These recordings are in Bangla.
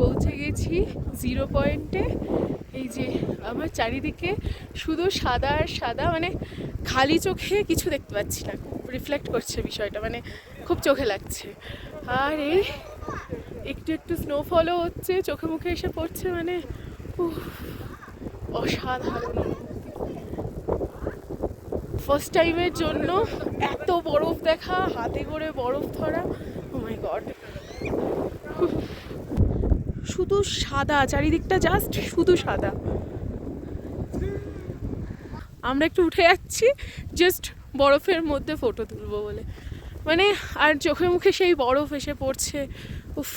পৌঁছে গেছি 0 পয়েন্টে। এই যে আমার চারিদিকে শুধু সাদা আর সাদা, মানে খালি চোখে কিছু দেখতে পাচ্ছি না, খুব রিফ্লেক্ট করছে বিষয়টা, মানে খুব চোখে লাগছে। আর এই একটু একটু স্নোফলও হচ্ছে, চোখে মুখে এসে পড়ছে, মানে অসাধারণ। ফার্স্ট টাইমের জন্য এত বরফ দেখা, হাতে করে বরফ ধরা, ও মাই গড। শুধু সাদা চারিদিকটা, জাস্ট শুধু সাদা। আমরা একটু উঠে যাচ্ছি জাস্ট বরফের মধ্যে ফটো তুলবো বলে, মানে আর চোখে মুখে সেই বরফ এসে পড়ছে। উফ।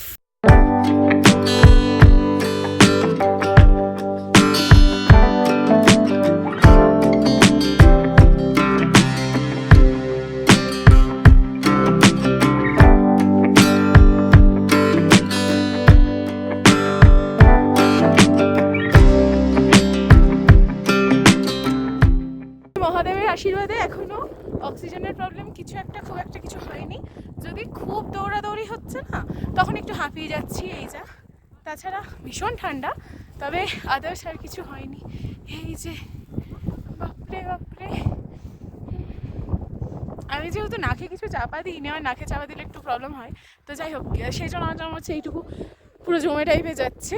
মহাদেবের আশীর্বাদে এখনো অক্সিজেনের প্রবলেম কিছু একটা, খুব একটা কিছু হয়নি। যদি খুব দৌড়াদৌড়ি হচ্ছে না, তখন একটু হাঁপিয়ে যাচ্ছি, এই যা। তাছাড়া ভীষণ ঠান্ডা, তবে আদার্স আর কিছু হয়নি। এই যে বাপরে বাপরে। আমি যেহেতু নাকে কিছু চাপা দিইনি, আমার নাকে চাপা দিলে একটু প্রবলেম হয়, তো যাই হোক, সেই জন্য আমার হচ্ছে এইটুকু পুরো জমে টাইপে যাচ্ছে।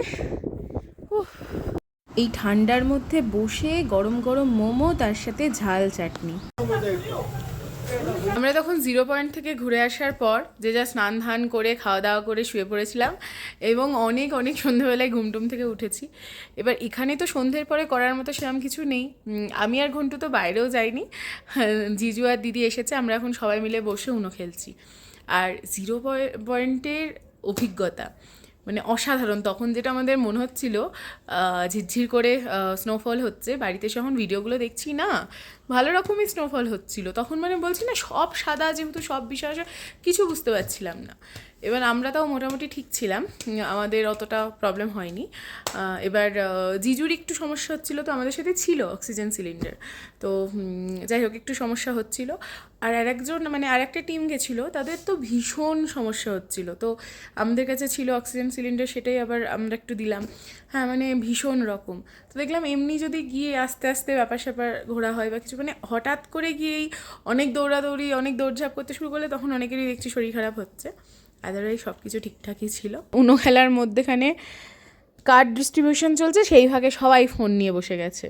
এই ঠান্ডার মধ্যে বসে গরম গরম মোমো, তার সাথে ঝাল চাটনি। আমরা তখন 0 পয়েন্ট থেকে ঘুরে আসার পর যে যা স্নান ধান করে খাওয়া দাওয়া করে শুয়ে পড়েছিলাম, এবং অনেক অনেক সন্ধ্যেবেলায় ঘুমটুম থেকে উঠেছি। এবার এখানে তো সন্ধ্যের পরে করার মতো সেরকম কিছু নেই। আমি আর ঘন্টু তো বাইরেও যাইনি, জিজু আর দিদি এসেছে, আমরা এখন সবাই মিলে বসে উনো খেলছি। আর 0 পয়েন্টের অভিজ্ঞতা মানে অসাধারণ। তখন যেটা আমাদের মনে হচ্ছিল ঝিরঝির করে স্নোফল হচ্ছে, বাড়িতে যখন ভিডিওগুলো দেখছি না, ভালো রকমই স্নোফল হচ্ছিল তখন, মানে বলছি না সব সাদা, যেহেতু সব বিষয় কিছু বুঝতে পারছিলাম না। এবার আমরা তাও মোটামুটি ঠিক ছিলাম, আমাদের অতটা প্রবলেম হয়নি। এবার জিজুর একটু সমস্যা হচ্ছিলো, তো আমাদের সাথে ছিল অক্সিজেন সিলিন্ডার, তো যাই হোক একটু সমস্যা হচ্ছিল। আর আরেকজন, মানে আরেকটা টিম গেছিলো, তাদের তো ভীষণ সমস্যা হচ্ছিল, তো আমাদের কাছে ছিল অক্সিজেন সিলিন্ডার, সেটাই আবার আমরা একটু দিলাম। হ্যাঁ, মানে ভীষণ রকম। তো দেখলাম এমনি যদি গিয়ে আস্তে আস্তে ব্যাপার স্যাপার ঘোরা হয় বা কিছু, মানে হঠাৎ করে গিয়েই অনেক দৌড়াদৌড়ি, অনেক দৌড়ঝাঁপ করতে শুরু করলে তখন অনেকেরই দেখছি শরীর খারাপ হচ্ছে। আদারওয়াইজ সব কিছু ঠিকঠাকই ছিল। উনো খেলার মধ্যেখানে কার্ড ডিস্ট্রিবিউশন চলছে, সেই ভাগে সবাই ফোন নিয়ে বসে গেছে।